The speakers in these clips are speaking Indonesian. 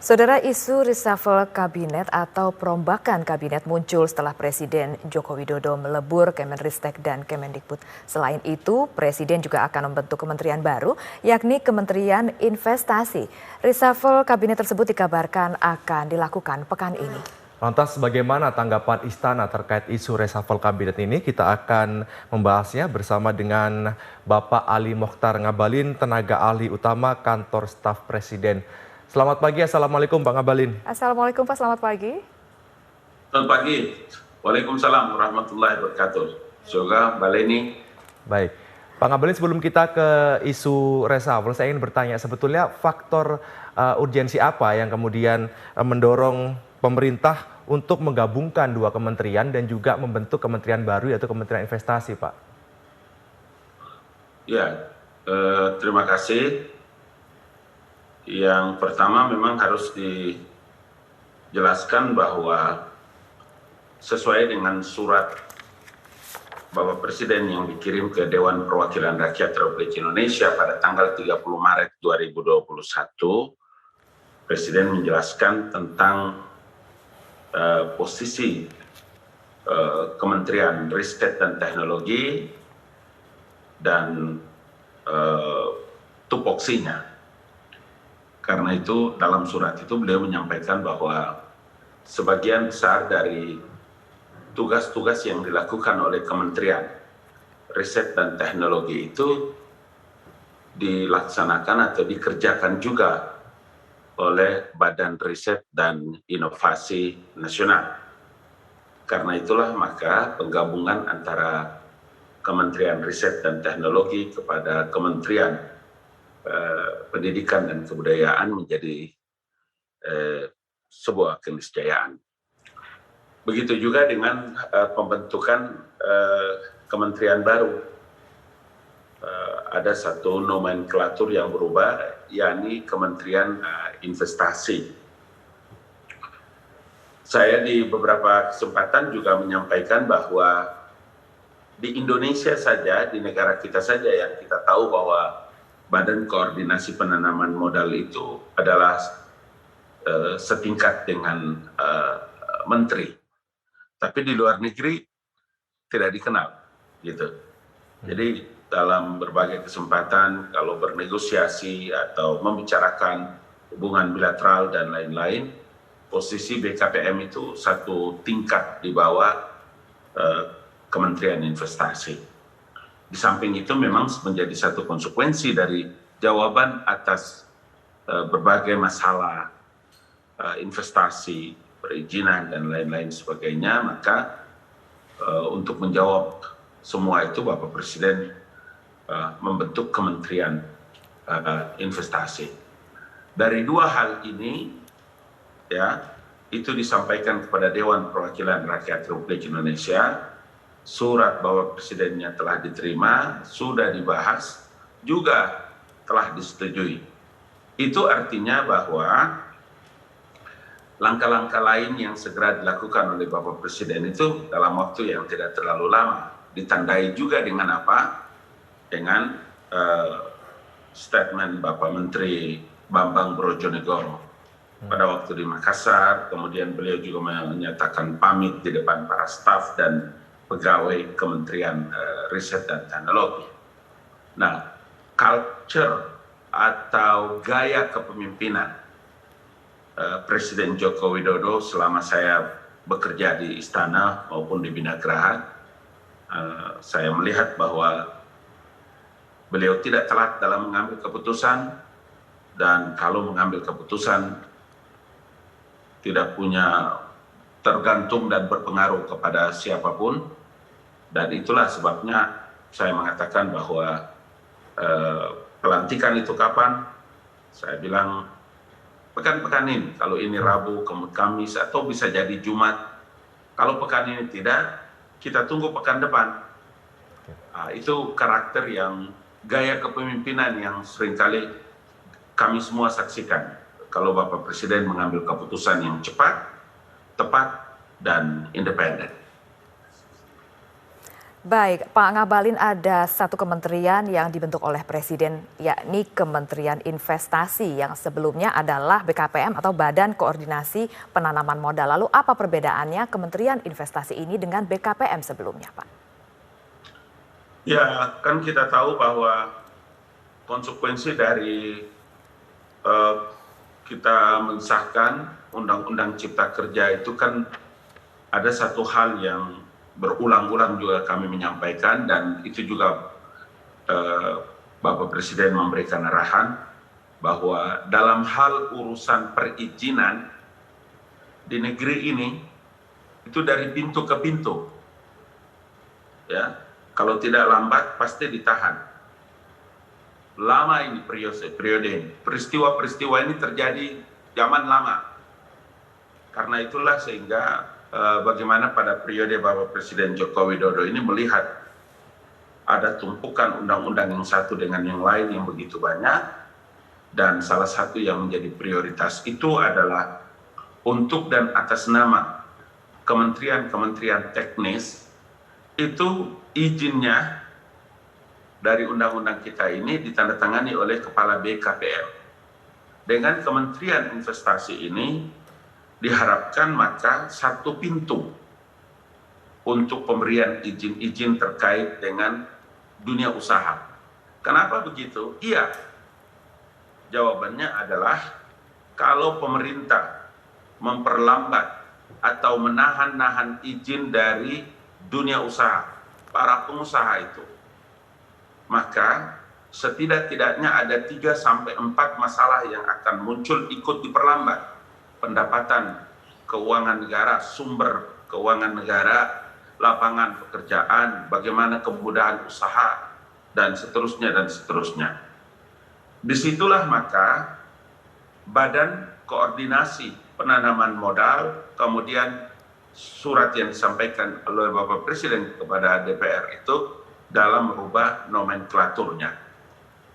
Saudara, isu reshuffle kabinet atau perombakan kabinet muncul setelah Presiden Joko Widodo melebur Kemenristek dan Kemendikbud. Selain itu, Presiden juga akan membentuk kementerian baru, yakni Kementerian Investasi. Reshuffle kabinet tersebut dikabarkan akan dilakukan pekan ini. Lantas bagaimana tanggapan Istana terkait isu reshuffle kabinet ini? Kita akan membahasnya bersama dengan Bapak Ali Mokhtar Ngabalin, tenaga ahli utama Kantor Staf Presiden. Selamat pagi, Assalamualaikum Pak Ngabalin. Assalamualaikum Pak, selamat pagi. Selamat pagi. Waalaikumsalam warahmatullahi wabarakatuh. Semoga Mbak Leni. Baik. Pak Ngabalin, sebelum kita ke isu reshuffle, saya ingin bertanya sebetulnya faktor urgensi apa yang kemudian mendorong pemerintah untuk menggabungkan dua kementerian dan juga membentuk kementerian baru yaitu Kementerian Investasi, Pak? Ya, terima kasih. Yang pertama memang harus dijelaskan bahwa sesuai dengan surat Bapak Presiden yang dikirim ke Dewan Perwakilan Rakyat Republik Indonesia pada tanggal 30 Maret 2021, Presiden menjelaskan tentang posisi Kementerian Riset dan Teknologi dan tupoksinya. Karena itu dalam surat itu beliau menyampaikan bahwa sebagian besar dari tugas-tugas yang dilakukan oleh Kementerian Riset dan Teknologi itu dilaksanakan atau dikerjakan juga oleh Badan Riset dan Inovasi Nasional. Karena itulah maka penggabungan antara Kementerian Riset dan Teknologi kepada Kementerian Pendidikan dan Kebudayaan menjadi sebuah keniscayaan. Begitu juga dengan pembentukan kementerian baru. Ada satu nomenklatur yang berubah, yakni Kementerian Investasi. Saya di beberapa kesempatan juga menyampaikan bahwa di Indonesia saja, di negara kita saja yang kita tahu bahwa Badan Koordinasi Penanaman Modal itu adalah setingkat dengan menteri. Tapi di luar negeri tidak dikenal, gitu. Jadi dalam berbagai kesempatan kalau bernegosiasi atau membicarakan hubungan bilateral dan lain-lain, posisi BKPM itu satu tingkat di bawah Kementerian Investasi. Di samping itu memang menjadi satu konsekuensi dari jawaban atas berbagai masalah investasi, perizinan dan lain-lain sebagainya, maka untuk menjawab semua itu Bapak Presiden membentuk Kementerian Investasi. Dari dua hal ini, ya, itu disampaikan kepada Dewan Perwakilan Rakyat Republik Indonesia. Surat Bapak Presidennya telah diterima, sudah dibahas, juga telah disetujui. Itu artinya bahwa langkah-langkah lain yang segera dilakukan oleh Bapak Presiden itu dalam waktu yang tidak terlalu lama. Ditandai juga dengan apa? Dengan statement Bapak Menteri Bambang Brojonegoro pada waktu di Makassar. Kemudian beliau juga menyatakan pamit di depan para staf dan pegawai Kementerian Riset dan Teknologi. Nah, culture atau gaya kepemimpinan Presiden Joko Widodo selama saya bekerja di Istana maupun di Binagraha, saya melihat bahwa beliau tidak telat dalam mengambil keputusan, dan kalau mengambil keputusan tidak punya tergantung dan berpengaruh kepada siapapun. Dan itulah sebabnya saya mengatakan bahwa pelantikan itu kapan? Saya bilang pekan-pekan ini, kalau ini Rabu, kemudian Kamis, atau bisa jadi Jumat. Kalau pekan ini tidak, kita tunggu pekan depan. Itu karakter yang, gaya kepemimpinan yang seringkali kami semua saksikan. Kalau Bapak Presiden mengambil keputusan yang cepat, tepat, dan independen. Baik, Pak Ngabalin, ada satu kementerian yang dibentuk oleh Presiden, yakni Kementerian Investasi yang sebelumnya adalah BKPM atau Badan Koordinasi Penanaman Modal. Lalu apa perbedaannya Kementerian Investasi ini dengan BKPM sebelumnya, Pak? Ya, kan kita tahu bahwa konsekuensi dari kita mensahkan Undang-Undang Cipta Kerja itu kan ada satu hal yang berulang-ulang juga kami menyampaikan, dan itu juga Bapak Presiden memberikan arahan bahwa dalam hal urusan perizinan di negeri ini itu dari pintu ke pintu, ya, kalau tidak lambat pasti ditahan. Lama ini periode ini, peristiwa-peristiwa ini terjadi zaman lama, karena itulah sehingga bagaimana pada periode Bapak Presiden Joko Widodo ini melihat ada tumpukan undang-undang yang satu dengan yang lain yang begitu banyak, dan salah satu yang menjadi prioritas itu adalah untuk dan atas nama kementerian-kementerian teknis itu izinnya dari undang-undang kita ini ditandatangani oleh Kepala BKPM. Dengan Kementerian Investasi ini diharapkan maka satu pintu untuk pemberian izin-izin terkait dengan dunia usaha. Kenapa begitu? Iya, jawabannya adalah kalau pemerintah memperlambat atau menahan-nahan izin dari dunia usaha, para pengusaha itu, maka setidak-tidaknya ada 3-4 masalah yang akan muncul ikut diperlambat. Pendapatan keuangan negara, sumber keuangan negara, lapangan pekerjaan, bagaimana kemudahan usaha, dan seterusnya dan seterusnya. Disitulah maka Badan Koordinasi Penanaman Modal, kemudian surat yang disampaikan oleh Bapak Presiden kepada DPR itu dalam merubah nomenklaturnya.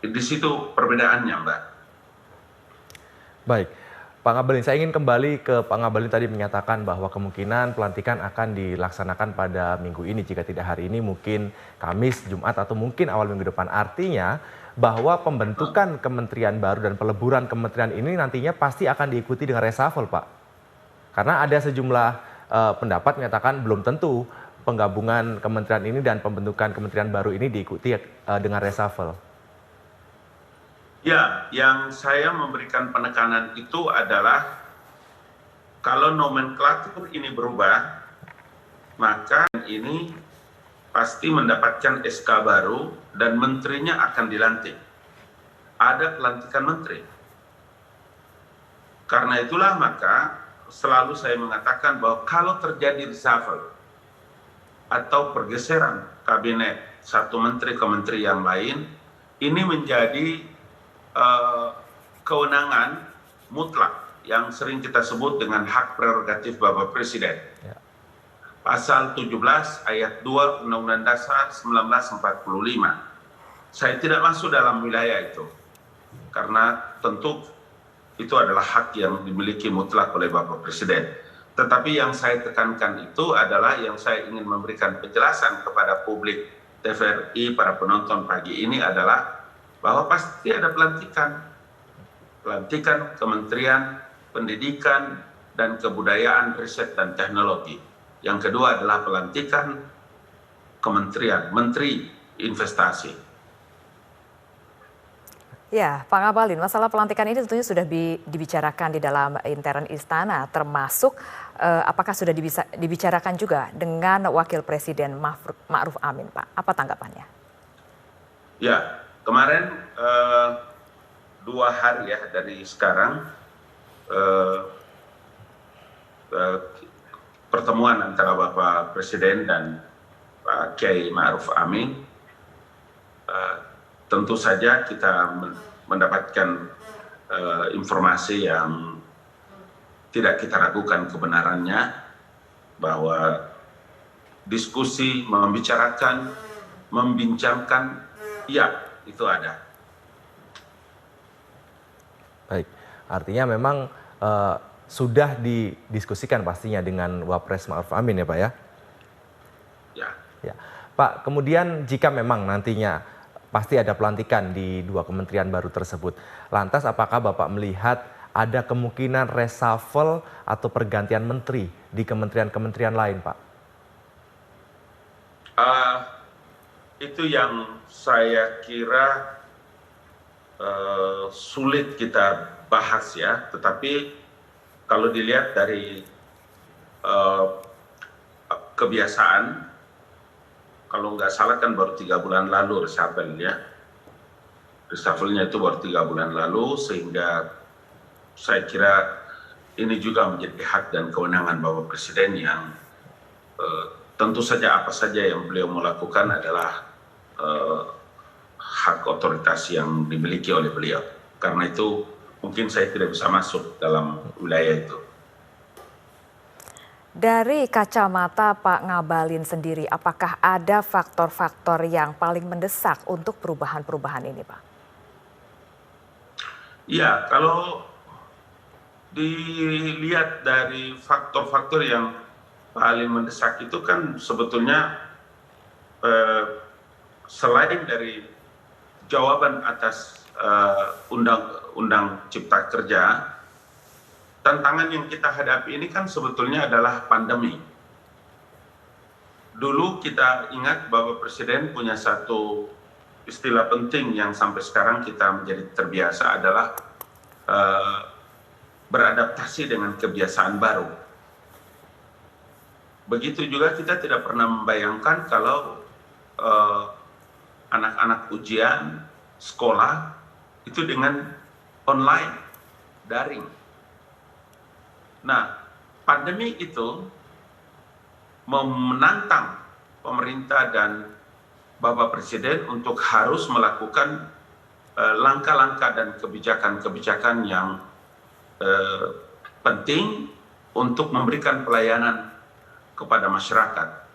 Di situ perbedaannya, Mbak. Baik. Pak Ngabalin, saya ingin kembali ke Pak Ngabalin tadi menyatakan bahwa kemungkinan pelantikan akan dilaksanakan pada minggu ini, jika tidak hari ini mungkin Kamis, Jumat, atau mungkin awal minggu depan. Artinya bahwa pembentukan kementerian baru dan peleburan kementerian ini nantinya pasti akan diikuti dengan reshuffle, Pak. Karena ada sejumlah pendapat menyatakan belum tentu penggabungan kementerian ini dan pembentukan kementerian baru ini diikuti dengan reshuffle. Ya, yang saya memberikan penekanan itu adalah kalau nomenklatur ini berubah, maka ini pasti mendapatkan SK baru dan menterinya akan dilantik. Ada pelantikan menteri. Karena itulah maka selalu saya mengatakan bahwa kalau terjadi reshuffle atau pergeseran kabinet satu menteri ke menteri yang lain, ini menjadi kewenangan mutlak yang sering kita sebut dengan hak prerogatif Bapak Presiden. Ya. Pasal 17 ayat 2 Undang-Undang Dasar 1945. Saya tidak masuk dalam wilayah itu, karena tentu itu adalah hak yang dimiliki mutlak oleh Bapak Presiden. Tetapi yang saya tekankan itu adalah yang saya ingin memberikan penjelasan kepada publik TVRI, para penonton pagi ini adalah bahwa pasti ada pelantikan Kementerian Pendidikan dan Kebudayaan, Riset dan Teknologi. Yang kedua adalah pelantikan Kementerian Menteri Investasi. Ya, Pak Ngabalin, masalah pelantikan ini tentunya sudah dibicarakan di dalam intern istana, termasuk apakah sudah dibicarakan juga dengan Wakil Presiden Ma'ruf Amin, Pak? Apa tanggapannya? Ya, kemarin 2 hari ya dari sekarang pertemuan antara Bapak Presiden dan Pak Kiai Ma'ruf Amin, tentu saja kita mendapatkan informasi yang tidak kita ragukan kebenarannya, bahwa diskusi, membicarakan, membincangkan, ya, itu ada. Baik, artinya memang sudah didiskusikan pastinya dengan Wapres Ma'ruf Amin ya Pak ya? Ya. Ya. Pak, kemudian jika memang nantinya pasti ada pelantikan di dua kementerian baru tersebut, lantas apakah Bapak melihat ada kemungkinan reshuffle atau pergantian menteri di kementerian-kementerian lain, Pak? Itu yang saya kira sulit kita bahas ya, tetapi kalau dilihat dari kebiasaan, kalau nggak salah kan baru 3 bulan lalu reshuffle ya, reshuffle-nya itu baru 3 bulan lalu, sehingga saya kira ini juga menjadi hak dan kewenangan Bapak Presiden yang tentu saja apa saja yang beliau mau lakukan adalah hak otoritas yang dimiliki oleh beliau. Karena itu mungkin saya tidak bisa masuk dalam wilayah itu. Dari kacamata Pak Ngabalin sendiri, apakah ada faktor-faktor yang paling mendesak untuk perubahan-perubahan ini, Pak? Ya, kalau dilihat dari faktor-faktor yang paling mendesak itu kan sebetulnya selain dari jawaban atas Undang-Undang Cipta Kerja, tantangan yang kita hadapi ini kan sebetulnya adalah pandemi. Dulu kita ingat Bapak Presiden punya satu istilah penting yang sampai sekarang kita menjadi terbiasa adalah beradaptasi dengan kebiasaan baru. Begitu juga kita tidak pernah membayangkan kalau anak-anak ujian sekolah itu dengan online, daring. Nah, pandemi itu menantang pemerintah dan Bapak Presiden untuk harus melakukan langkah-langkah dan kebijakan-kebijakan yang penting untuk memberikan pelayanan kepada masyarakat.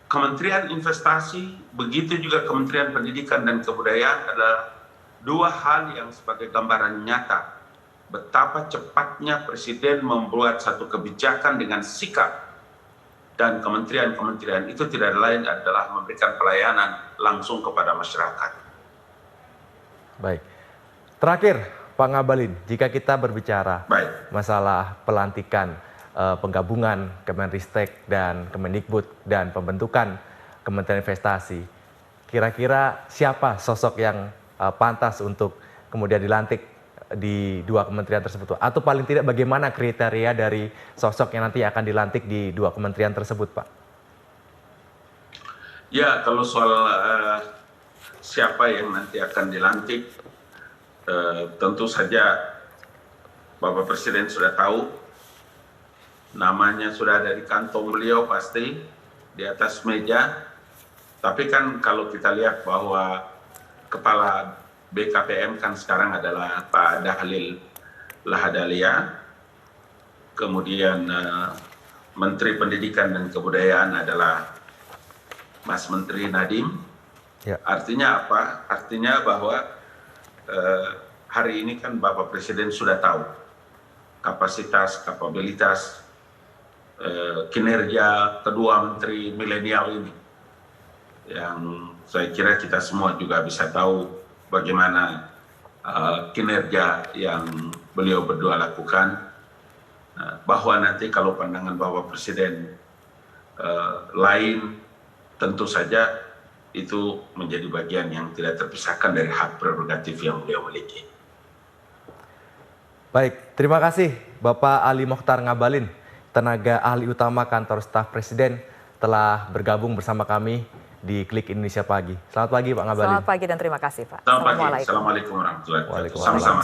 Kementerian Investasi, begitu juga Kementerian Pendidikan dan Kebudayaan adalah dua hal yang sebagai gambaran nyata betapa cepatnya Presiden membuat satu kebijakan dengan sikap, dan kementerian-kementerian itu tidak lain adalah memberikan pelayanan langsung kepada masyarakat. Baik. Terakhir, Pak Ngabalin, jika kita berbicara masalah pelantikan penggabungan Kemenristek dan Kemendikbud dan pembentukan Kementerian Investasi, kira-kira siapa sosok yang pantas untuk kemudian dilantik di dua kementerian tersebut? Atau paling tidak bagaimana kriteria dari sosok yang nanti akan dilantik di dua kementerian tersebut, Pak? Ya, kalau soal siapa yang nanti akan dilantik, tentu saja Bapak Presiden sudah tahu, namanya sudah ada di kantong beliau pasti, di atas meja. Tapi kan kalau kita lihat bahwa Kepala BKPM kan sekarang adalah Pak Dahlil Lahadalia, kemudian Menteri Pendidikan dan Kebudayaan adalah Mas Menteri Nadiem. Ya. Artinya apa? Artinya bahwa hari ini kan Bapak Presiden sudah tahu kapasitas, kapabilitas, kinerja kedua menteri milenial ini, yang saya kira kita semua juga bisa tahu bagaimana kinerja yang beliau berdua lakukan, bahwa nanti kalau pandangan Bapak Presiden lain, tentu saja itu menjadi bagian yang tidak terpisahkan dari hak prerogatif yang beliau miliki. Baik, terima kasih Bapak Ali Mokhtar Ngabalin, tenaga ahli utama kantor staf Presiden, telah bergabung bersama kami di Klik Indonesia Pagi. Selamat pagi Pak Ngabalin. Selamat pagi dan terima kasih Pak. Selamat pagi. Assalamualaikum warahmatullahi wabarakatuh. Sama-sama.